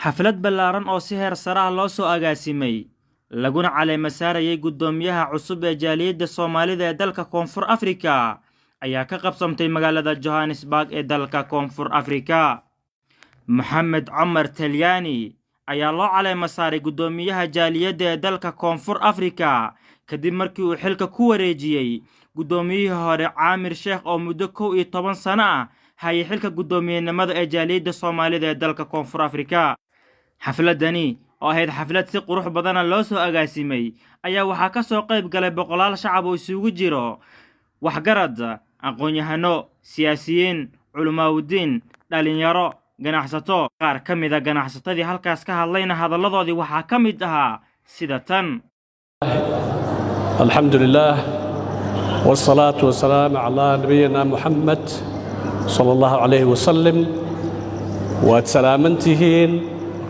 xaflad ballaaran oo si heer sare ah loo soo agaasimay laguna caleema saarayay guddoomiyaha cusub ee jaaliyadda Soomaalida ee dalka Koonfur Afrika ayaa ka qabsamtay magaalada Johannesburg ee dalka Koonfur Afrika. Maxamed Cumar Talyaani ayaa loo caleema saaray guddoomiyaha jaaliyadda ee dalka Koonfur Afrika kadib markii uu xilka ku wareejiyay guddoomiyihii hore Caamir Sheekh oo muddo 11 sano ah hayay xilka guddoomiyenimada ee jaaliyadda Soomaalida ee dalka Koonfur Afrika. xafladani oo ahayd xaflad si qurux badan loo soo agaasimay ayaa waxaa ka soo qayb galay boqolaal shacab oo isugu jiro waxgarad, aqoon-yahano, siyaasiyiin, culamaawdiin, dhalinyaro, ganacsato. qaar ka mid ah ganacsatadii halkaas ka hadlayna hadalladoodii waxaa ka mid ahaa sida tan: alxamdulillaah wasalaatu wasalaamu calaa nabiyina muxamed sala allahu calayhi wasalam. waad salaamantihiin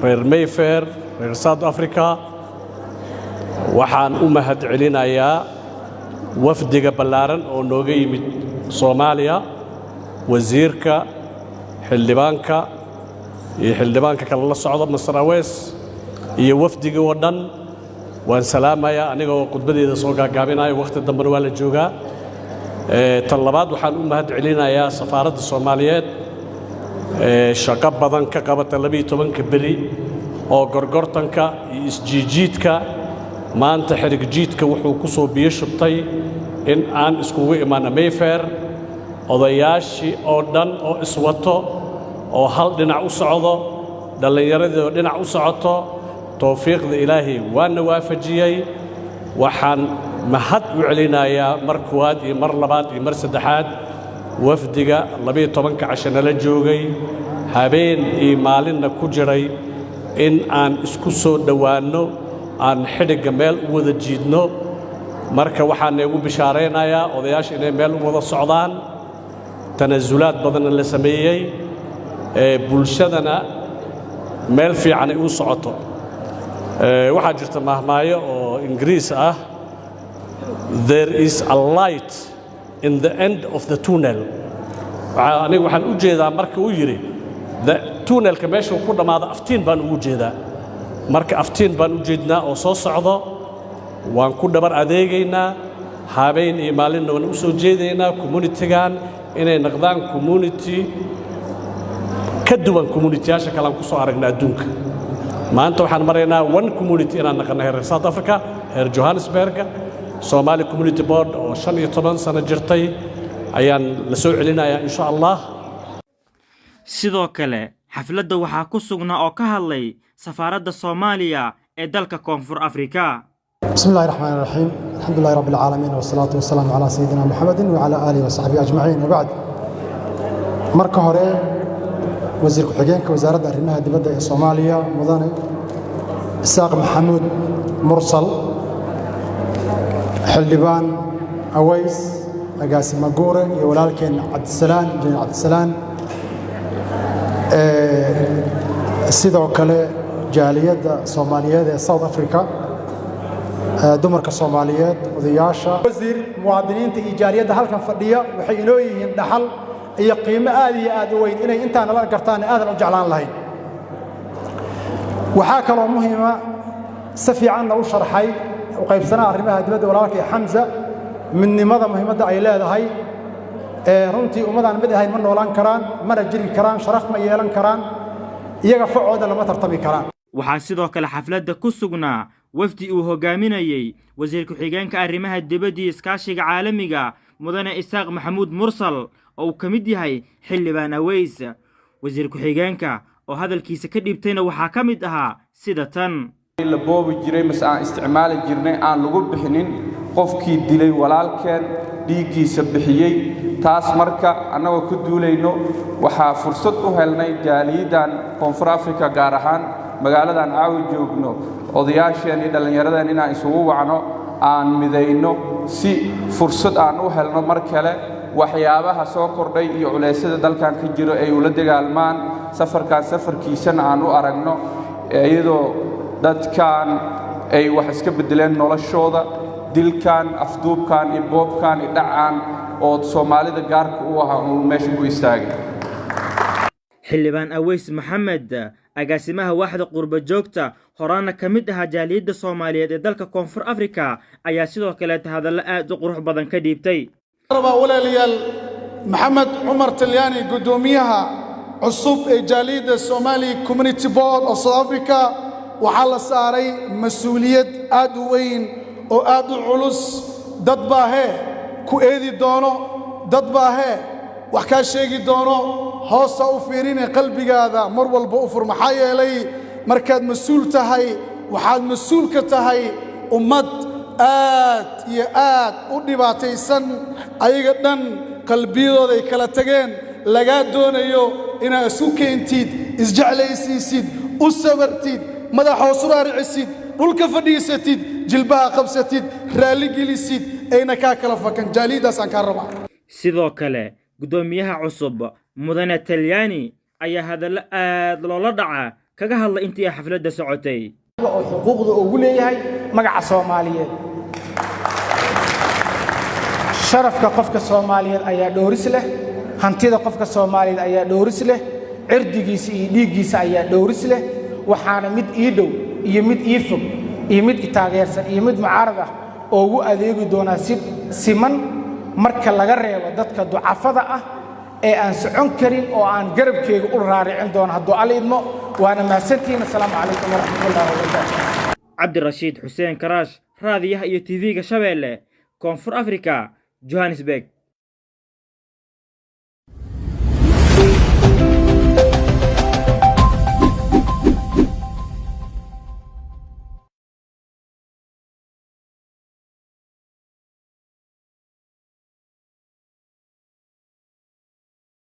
reer Mayfair, reer South Africa. waxaan u mahad celinayaa wafdiga ballaaran oo nooga yimid Soomaaliya, wasiirka, xildhibaanka iyo xildhibaanka kale la socda Masar Awees iyo wafdiga oo dhan. waan salaamayaa anigoo khudbadeeda soo gaagaabinayo, waqti dambena waa la joogaa. tan labaad waxaan u mahad celinayaa safaaradda Soomaaliyeed shaqo badan ka qabata 12 beri oo gorgortanka iyo isjiijiidka. maanta xiriig jiidka wuxuu ku soo biyo shubtay in aan iskugu imaano Mayfair, odayaashii oo dhan oo iswato oo hal dhinac u socdo, dhallinyaradii oo dhinac u socoto. tawfiiqda ilaahay waana waafajiyay. waxaan mahad u celinayaa mar koowaad iyo mar labaad iyo mar saddexaad wafdiga 12 cashana la joogay, habeen iyo maalinna ku jiray in aan isku soo dhowaanno, aan xidhiga meel u wada jiidno. marka waxaan ugu bishaaraynayaa odayaasha inay meel u wada socdaan, tanaasulaad badanna la sameeyey, bulshadana meel fiican ay u socoto. waxaa jirta mahmaayo oo Ingiriis ah: there is a light in the end of the tunnel. aniga waxaan u jeedaa marka uu yiri tunnelka meesha ku dhamaado aftiin baan ugu jeedaa. marka aftiin baan u jeednaa oo soo socdo. waan ku dhabar adeegaynaa, habeen iyo maalinna waan u soo jeedaynaa community-gan inay noqdaan community ka duwan community-yaasha kale aan ku soo aragnaa adduunka. maanta waxaan maraynaa one community inaan naqanay reer South Africa, reer Johannesburg. Somali Community Board oo 15 sano jirtay ayaan la soo celinayaa insha Allah. sidoo kale xafladda waxaa ku sugnaa oo ka hadlay safaaradda Soomaaliya ee dalka Koonfur Afrika. bismillahir rahmaanir rahiim, alxamdulillahi rabbil aalamiin, wasalaatu wasalaamu calaa sayyidina Muhammadin wa calaa aalihi wa sahbihi ajmaciin. wabacd, marka hore wasiir ku-xigeenka wasaaradda arrimaha dibadda ee Soomaaliya mudane Isaaq Maxamuud Mursal, xildhibaan Aweys, agaasima Guure iyo walaalkeen Cabdisalaan, injineer Cabdisalaan. sidoo kale jaaliyadda Soomaaliyeed ee South Africa, dumarka Soomaaliyeed, odayaasha. wasiir, muwaadiniinta iyo jaaliyadda halkan fadhiya waxay inoo yihiin dhaxal iyo qiimo aad iyo aad u weyn inay intaan la gartaan aadan u jeclaan lahayn. waxaa kaloo muhiima si fiican u sharxay u qaybsanaa arrimaha dibadda walaalkay Xamza midnimada muhiimadda ay leedahay. runtii ummadaan mid ahayn ma noolaan karaan, mana jiri karaan, sharaf ma yeelan karaan, iyaga facooda lama tartami karaan. waxaa sidoo kale xafladda ku sugnaa wafdi uu hogaaminayay wasiir ku-xigeenka arrimaha dibadda iyo iskaashiga caalamiga mudane Isaaq Maxamuud Mursal oo uu ka mid yahay xildhibaan Aweys. wasiir ku-xigeenka oo hadalkiisa ka dhibtayna waxaa ka mid ahaa sida tan: la boobi jiray mas aan isticmaali jirnay aan lagu bixinin qofkii dilay walaalkeen, dhiiggiisa bixiyey. taas marka annagoo ku duulayno waxaa fursad u helnay jaaliyaddan Koonfur Afrika, gaar ahaan magaaladan caawi joogno, odayaasheen iyo dhallinyaradeen inaan isugu wacno, aan midayno si fursad aan u helno mar kale waxyaabaha soo kordhay iyo culeysyada dalkan ka jiro ay ula dagaalmaan. safarkiisana aan u aragno iyadoo dadkan ay wax iska bedeleen noloshooda. dilkan, afduubkan iyo boobkan iyo dhacaan oo Soomaalida gaarka u ahaa uu meesha ku istaagay. xildhibaan Aweys Maxamed agaasimaha waaxda qurba joogta horaana ka mid ah jaaliyadda Soomaaliyeed ee dalka Koonfur Afrika ayaa sidoo kale hadallo aad u qurux badan ka dhiibtay. walaalayaal Maxamed Cumar Talyaani gudoomiyaha cusub ee jaaliyadda Somali Community Board of South Africa waxaa la saaray mas'uuliyad aad u weyn oo aad u culus. dad baa ku eedi doono, dad baa wax ka sheegi doono, hoosta u fiirinay qalbigaada mar walba u fur. maxaa yeelay markaad mas'uul tahay waxaad mas'uul ka tahay ummad aad iyo aad u dhibaataysan, ayaga dhan qalbiyadooda ay kala tageen, laga doonayo inaad isu keentid, isjeclaysiisid, u sabartid, madax hoos u raaricisid, dhulka fadhiisatid, jilbaha qabsatid, raali gelisid, ayna ka kala fakan. jaaliyadaas aan ka rabaa. sidoo kale gudoomiyaha cusub mudane Talyaani ayaa hadallo aad loola dhaca kaga hadlay intii xafladda socotay oo xuquuqda ugu leeyahay magaca Soomaaliyeed. sharafka qofka Soomaaliyeed ayaa dhowris leh, hantida qofka Soomaaliyeed ayaa dhowris leh, cirdigiisa iyo dhiiggiisa ayaa dhowris leh. waxaana mid ii dhow iyo mid ii fog iyo mid taageersan iyo mid mucaarad ah oo ugu adeegi doona si siman marka laga reebo dadka ducafada ah ee aan socon karin oo aan garabkeega u raaricin doono hadduu aliidmo. waana mahadsantihiin. assalaamu calaykum waraxmatullaahi wabarakaatuh. Cabdirashiid Xuseen Karaash, raadiyaha iyo TV-ga Shabeelle, Koonfur Afrika, Johannesburg.